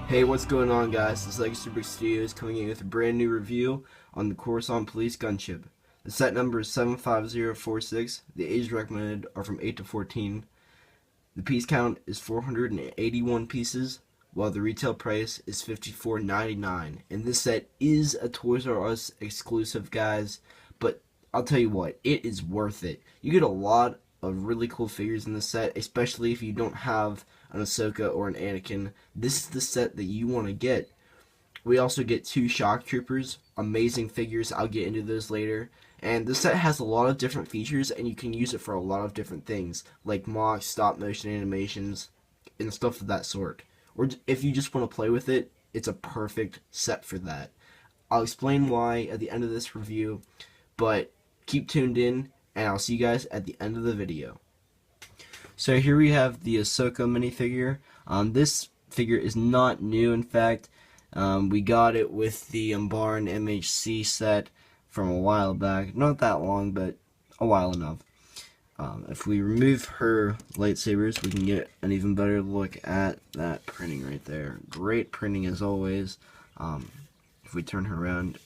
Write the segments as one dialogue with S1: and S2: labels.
S1: Hey, what's going on, guys? This is LEGacybrixstudiOs coming in with a brand new review on the Coruscant Police Gunship. The set number is 75046. The ages recommended are from 8 to 14. The piece count is 481 pieces, while the retail price is $54.99. And this set is a Toys R Us exclusive, guys, but I'll tell you what, it is worth it. You get a lot of really cool figures in the set, especially if you don't have an Ahsoka or an Anakin. This is the set that you want to get. We also get 2 shock troopers, amazing figures. I'll get into those later. And the set has a lot of different features, and you can use it for a lot of different things, like mock, stop motion animations, and stuff of that sort. Or if you just want to play with it, it's a perfect set for that. I'll explain why at the end of this review, but keep tuned in, and I'll see you guys at the end of the video. So here we have the Ahsoka minifigure. This figure is not new, in fact. We got it with the Barn MHC set from a while back. Not that long, but a while enough. If we remove her lightsabers, we can get an even better look at that printing right there. Great printing as always. If we turn her around,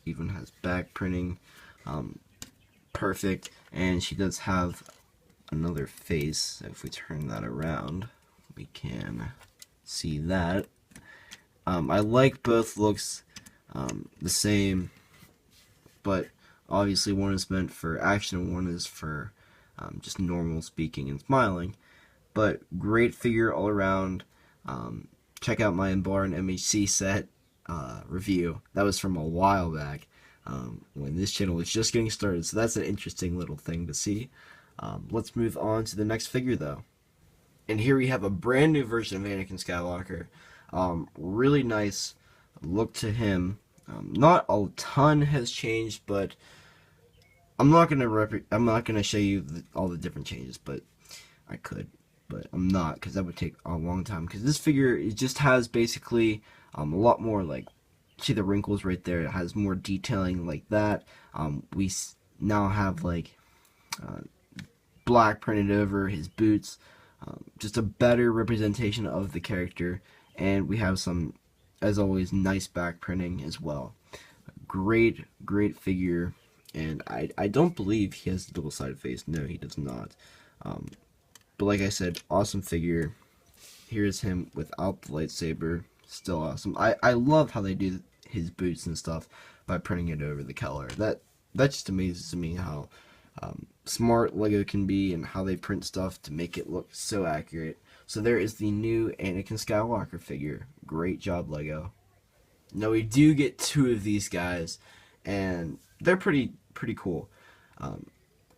S1: even has back printing. Perfect. And she does have another face. If we turn that around, we can see that. I like both looks the same, but obviously one is meant for action and one is for just normal speaking and smiling. But great figure all around. Check out my Barn MHC set review. That was from a while back, when this channel was just getting started, so that's an interesting little thing to see. Let's move on to the next figure, though. And here we have a brand new version of Anakin Skywalker. Really nice look to him. Not a ton has changed, but I'm not gonna show you all the different changes, but I could, but I'm not, because that would take a long time. Because this figure, it just has basically a lot more, like, see the wrinkles right there. It has more detailing like that. We now have like black printed over his boots. Just a better representation of the character, and we have some, as always, nice back printing as well. Great figure, and I don't believe he has a double-sided face. No, he does not. But like I said, awesome figure. Here's him without the lightsaber. Still awesome. I love how they do his boots and stuff by printing it over the color. That just amazes me how smart LEGO can be and how they print stuff to make it look so accurate. So there is the new Anakin Skywalker figure. Great job, LEGO. Now we do get 2 of these guys, and they're pretty cool.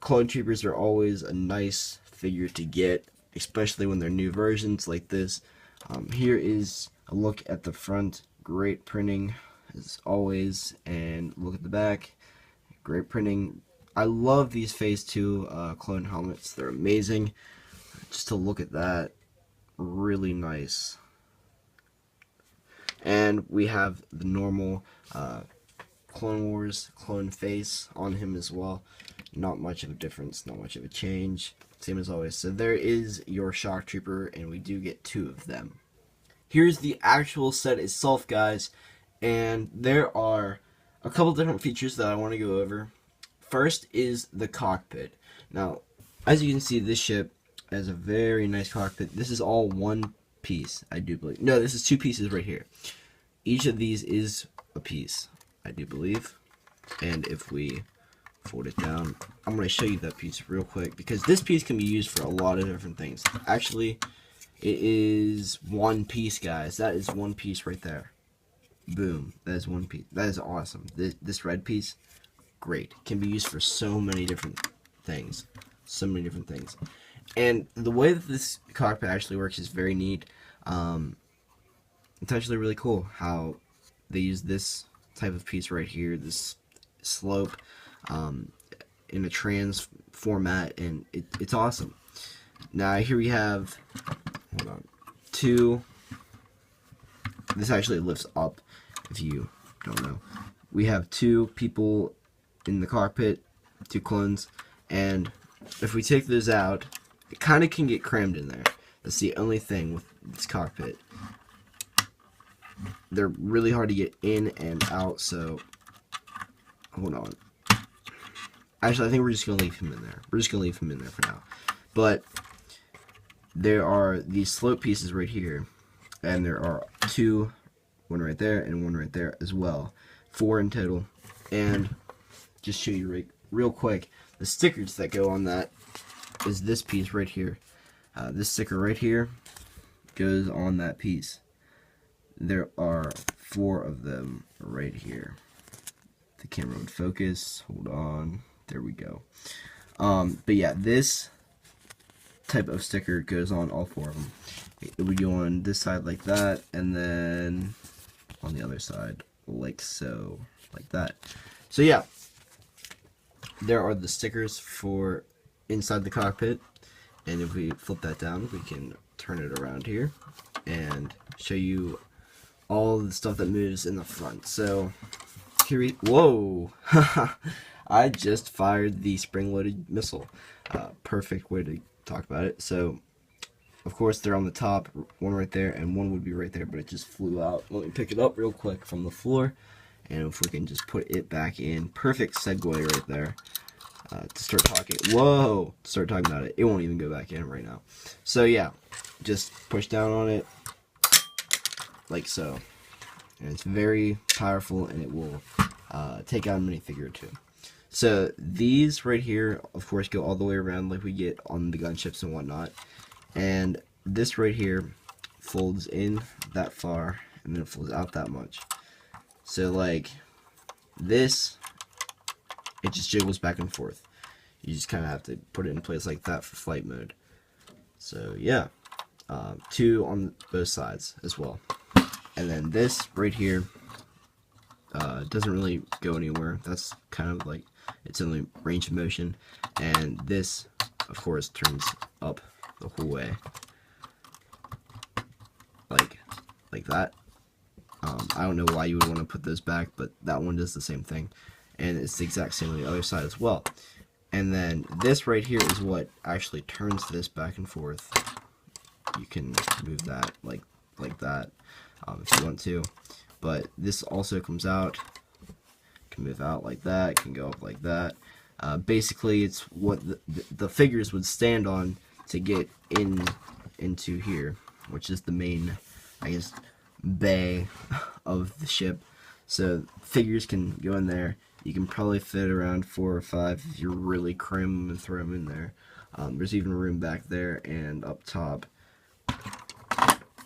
S1: Clone Troopers are always a nice figure to get, especially when they're new versions like this. Here is a look at the front. Great printing as always, and look at the back. Great printing. I love these Phase 2 clone helmets. They're amazing. Just to look at that, really nice. And we have the normal Clone Wars clone face on him as well. Not much of a difference, not much of a change. Same as always. So there is your shock trooper, and we do get 2 of them. Here's the actual set itself, guys, and there are a couple different features that I want to go over. First is the cockpit. Now, as you can see, this ship has a very nice cockpit. This is all one piece, I do believe. No, this is 2 pieces right here. Each of these is a piece, I do believe. And if we fold it down, I'm going to show you that piece real quick, because this piece can be used for a lot of different things. Actually, it is 1 piece, guys. That is 1 piece right there. Boom. That is 1 piece. That is awesome. This red piece, great. Can be used for so many different things. So many different things. And the way that this cockpit actually works is very neat. It's actually really cool how they use this type of piece right here, this slope, in a trans format, and it's awesome. Now here we have, hold on, 2. This actually lifts up, if you don't know. We have 2 people in the cockpit, 2 clones, and if we take those out, it kind of can get crammed in there. That's the only thing with this cockpit. they're really hard to get in and out, so hold on. Actually, I think we're just going to leave him in there. We're just going to leave him in there for now. But there are these slope pieces right here, and there are two, one right there and one right there as well. 4 in total. And just show you real quick, the stickers that go on that is this piece right here. This sticker right here goes on that piece. There are 4 of them right here. The camera would focus. Hold on. There we go. But yeah, this type of sticker goes on all 4 of them. It would go on this side like that, and then on the other side like so, like that. So yeah, there are the stickers for inside the cockpit, and if we flip that down, we can turn it around here and show you all the stuff that moves in the front. So here we, whoa, I just fired the spring-loaded missile. Perfect way to talk about it. So of course they're on the top, one right there and one would be right there, but it just flew out. Let me pick it up real quick from the floor, and if we can just put it back in, perfect segue right there to start talking. Whoa, to start talking about it. It won't even go back in right now. So yeah, just push down on it like so, and it's very powerful, and it will take out a minifigure or two. So these right here, of course, go all the way around like we get on the gunships and whatnot. And this right here folds in that far, and then it folds out that much. So like this, it just jiggles back and forth. You just kind of have to put it in place like that for flight mode. So yeah, 2 on both sides as well. And then this right here doesn't really go anywhere. That's kind of like its only range of motion. And this, of course, turns up the whole way, like that. I don't know why you would want to put those back, but that one does the same thing, and it's the exact same on the other side as well. And then this right here is what actually turns this back and forth. You can move that like that if you want to, but this also comes out, can move out like that, can go up like that. Basically, it's what the figures would stand on to get into here, which is the main, I guess, bay of the ship. So figures can go in there. You can probably fit around 4 or 5 if you're really cram them and throw them in there. There's even room back there and up top,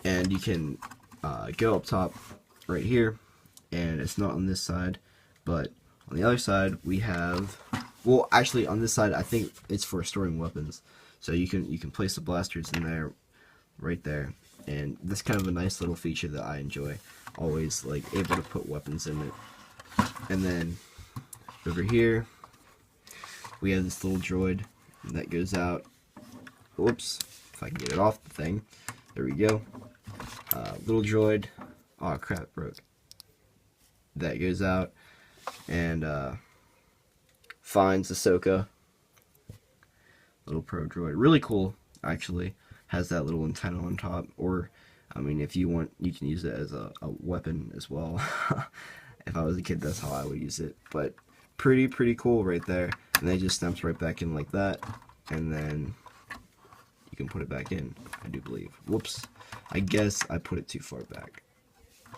S1: and you can go up top right here, and it's not on this side, but on the other side we have, well, actually on this side I think it's for storing weapons. So you can place the blasters in there, right there, and that's kind of a nice little feature that I enjoy. Always like able to put weapons in it. And then over here we have this little droid that goes out. Whoops, if I can get it off the thing. There we go. Little droid. Oh crap, it broke. That goes out and finds Ahsoka. Little pro droid, really cool actually. Has that little antenna on top, or I mean, if you want, you can use it as a weapon as well. If I was a kid, that's how I would use it. But pretty cool right there. And then it just snaps right back in like that, and then you can put it back in, I do believe. Whoops, I guess I put it too far back.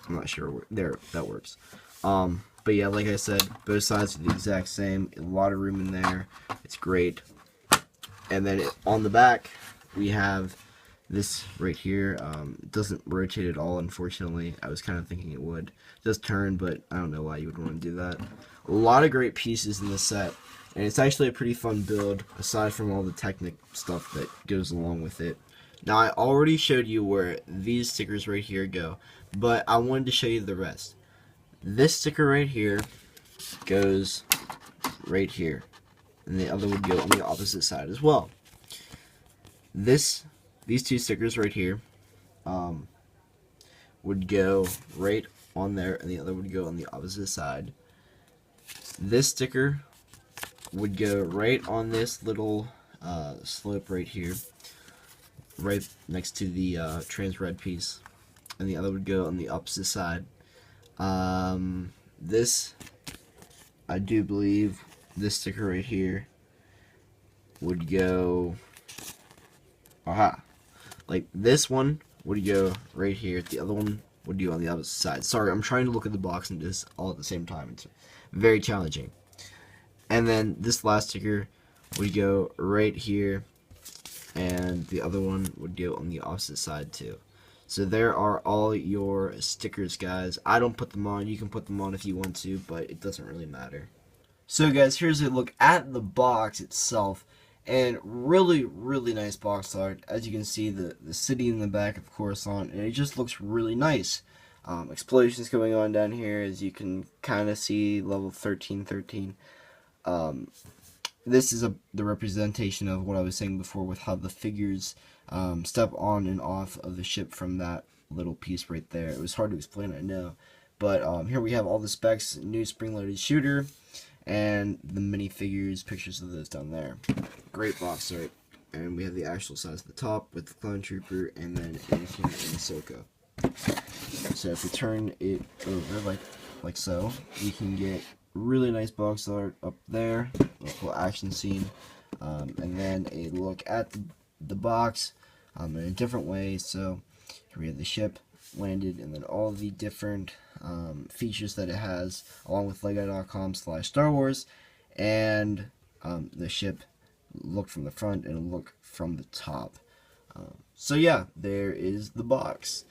S1: I'm not sure where, there, that works. But yeah, like I said, both sides are the exact same. A lot of room in there. It's great. And then on the back, we have this right here. It doesn't rotate at all, unfortunately. I was kind of thinking it would. It does turn, but I don't know why you would want to do that. A lot of great pieces in this set, and it's actually a pretty fun build, aside from all the technic stuff that goes along with it. Now, I already showed you where these stickers right here go, but I wanted to show you the rest. This sticker right here goes right here, and the other would go on the opposite side as well. These 2 stickers right here would go right on there, and the other would go on the opposite side. This sticker would go right on this little slope right here, right next to the trans red piece. and the other would go on the opposite side. This, I do believe, this sticker right here would go, aha, like this one would go right here, the other one would go on the opposite side. Sorry, I'm trying to look at the box and do this all at the same time. It's very challenging. And then this last sticker would go right here, and the other one would go on the opposite side too. So there are all your stickers, guys. I don't put them on. You can put them on if you want to, but it doesn't really matter. So guys, here's a look at the box itself, and really, really nice box art. As you can see, the city in the back of Coruscant, and it just looks really nice. Explosions going on down here, as you can kind of see, level 1313. This is the representation of what I was saying before with how the figures step on and off of the ship from that little piece right there. It was hard to explain, I know. But here we have all the specs, new spring-loaded shooter, and the minifigures, pictures of those down there. Great box art. And we have the actual size at the top with the clone trooper and then Anakin and Ahsoka. So if we turn it over like so, we can get really nice box art up there, a little action scene, and then a look at the box in a different way. So here we have the ship landed, and then all the different features that it has, along with LEGO.com/Star Wars, and the ship look from the front and look from the top. So yeah, there is the box.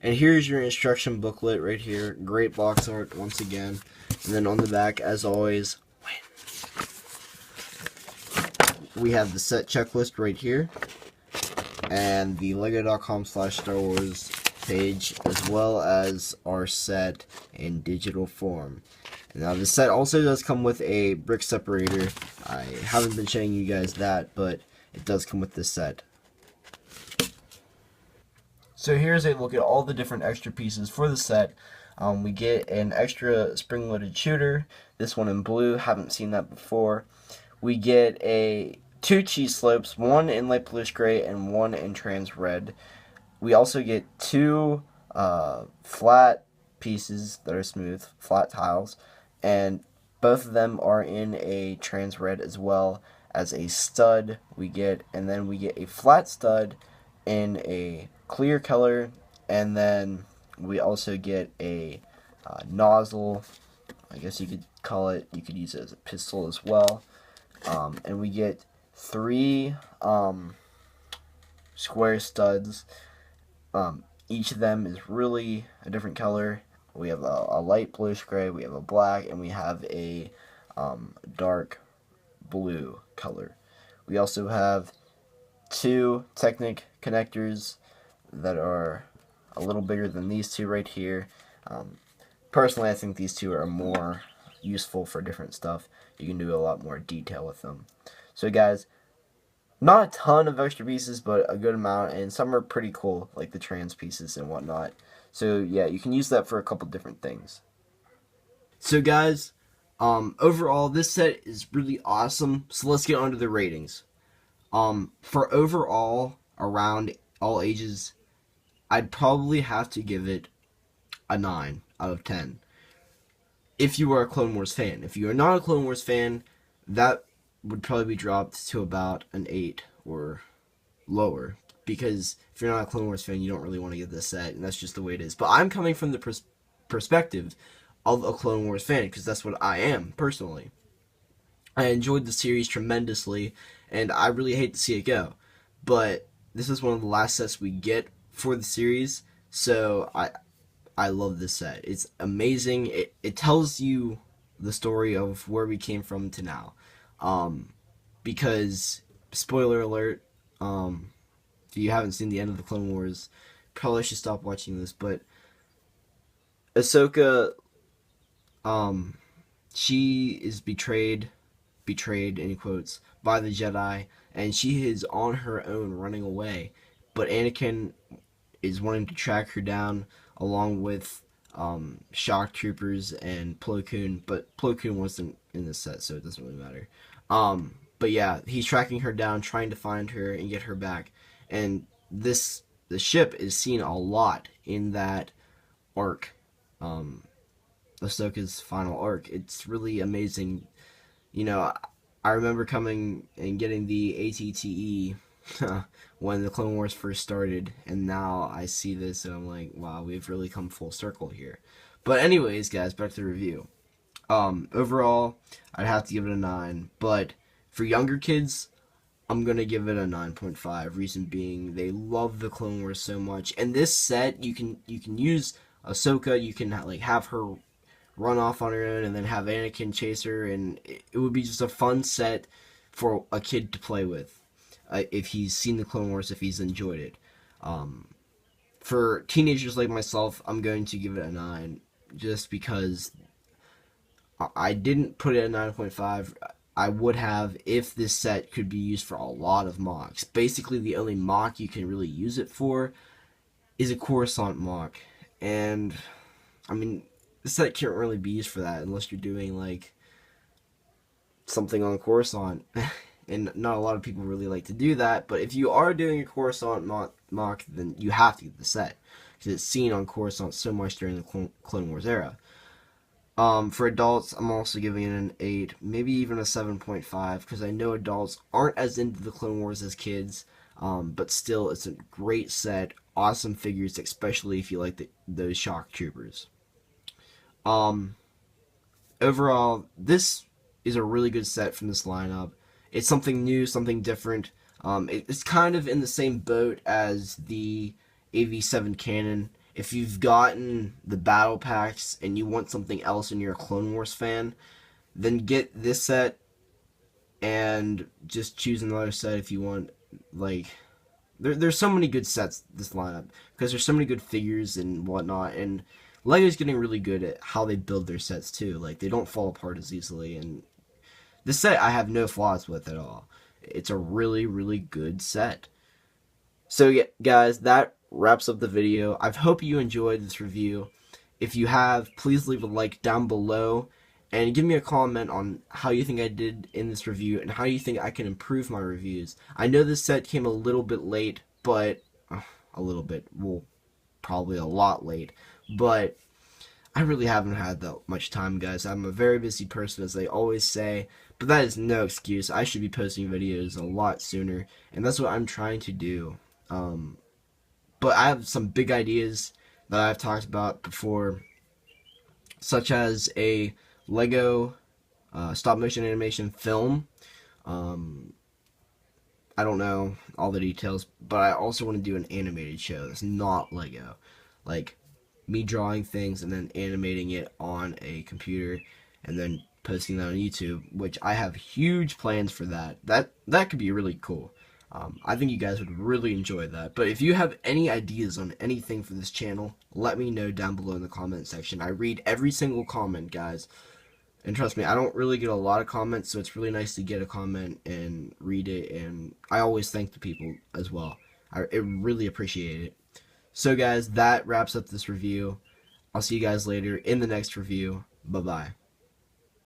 S1: And here's your instruction booklet right here. Great box art once again. And then on the back, as always, we have the set checklist right here, and the LEGO.com/Star Wars page, as well as our set in digital form. Now the set also does come with a brick separator. I haven't been showing you guys that, but it does come with this set. So here's a look at all the different extra pieces for the set. We get an extra spring-loaded shooter, this one in blue, haven't seen that before. We get two cheese slopes, one in light bluish gray and one in trans red. We also get two flat pieces that are smooth, flat tiles, and both of them are in a trans red, as well as a stud we get, and then we get a flat stud in a clear color, and then we also get a nozzle, I guess you could call it. You could use it as a pistol as well. And we get three square studs. Each of them is really a different color. We have a light bluish gray, we have a black, and we have a dark blue color. We also have two Technic connectors that are a little bigger than these two right here. Personally, I think these two are more useful for different stuff. You can do a lot more detail with them. So guys, not a ton of extra pieces, but a good amount, and some are pretty cool, like the trans pieces and whatnot. So yeah, you can use that for a couple different things. So guys, overall, this set is really awesome. So let's get on to the ratings. For overall, around all ages, I'd probably have to give it a 9 out of 10. If you are a Clone Wars fan. If you are not a Clone Wars fan, that would probably be dropped to about an 8 or lower. Because if you're not a Clone Wars fan, you don't really want to get this set, and that's just the way it is. But I'm coming from the perspective of a Clone Wars fan, because that's what I am, personally. I enjoyed the series tremendously, and I really hate to see it go. But this is one of the last sets we get for the series, so I love this set. It's amazing. It tells you the story of where we came from to now. Because, spoiler alert, if you haven't seen the end of the Clone Wars, probably should stop watching this, but Ahsoka, she is betrayed in quotes, by the Jedi, and she is on her own running away, but Anakin is wanting to track her down along with shock troopers and Plo Koon, but Plo Koon wasn't in this set, so it doesn't really matter. But yeah, he's tracking her down, trying to find her and get her back, and this the ship is seen a lot in that arc, Ahsoka's final arc. It's really amazing. You know, I remember coming and getting the ATTE when the Clone Wars first started, and now I see this and I'm like, wow, we've really come full circle here. But anyways, guys, back to the review. Overall, I'd have to give it a 9, but for younger kids, I'm gonna give it a 9.5. Reason being, they love the Clone Wars so much, and this set you can use Ahsoka. You can like have her run off on her own, and then have Anakin chase her, and it would be just a fun set for a kid to play with if he's seen the Clone Wars, if he's enjoyed it. For teenagers like myself, I'm going to give it a 9, just because I didn't put it at 9.5. I would have if this set could be used for a lot of mocks. Basically, the only mock you can really use it for is a Coruscant mock. And, I mean, the set can't really be used for that unless you're doing, like, something on Coruscant. And not a lot of people really like to do that. But if you are doing a Coruscant mock, then you have to get the set, because it's seen on Coruscant so much during the Clone Wars era. For adults, I'm also giving it an 8, maybe even a 7.5, because I know adults aren't as into the Clone Wars as kids, but still, it's a great set, awesome figures, especially if you like those shock troopers. Overall, this is a really good set from this lineup. It's something new, something different. It's kind of in the same boat as the AV7 cannon. If you've gotten the battle packs and you want something else and you're a Clone Wars fan, then get this set and just choose another set if you want. Like, there's so many good sets this lineup, because there's so many good figures and whatnot, and LEGO's getting really good at how they build their sets too. Like, they don't fall apart as easily, and this set I have no flaws with at all. It's a really, really good set. So yeah, guys, that wraps up the video. I hope you enjoyed this review. If you have, please leave a like down below and give me a comment on how you think I did in this review and how you think I can improve my reviews. I know this set came a little bit late, but a little bit, well, probably a lot late, but I really haven't had that much time, guys. I'm a very busy person, as they always say, but that is no excuse. I should be posting videos a lot sooner, and that's what I'm trying to do. But I have some big ideas that I've talked about before, such as a LEGO stop-motion animation film. I don't know all the details, but I also want to do an animated show that's not LEGO. Like, me drawing things and then animating it on a computer and then posting that on YouTube, which I have huge plans for that. That could be really cool. I think you guys would really enjoy that. But if you have any ideas on anything for this channel, let me know down below in the comment section. I read every single comment, guys. And trust me, I don't really get a lot of comments, so it's really nice to get a comment and read it. And I always thank the people as well. I really appreciate it. So guys, that wraps up this review. I'll see you guys later in the next review. Bye-bye.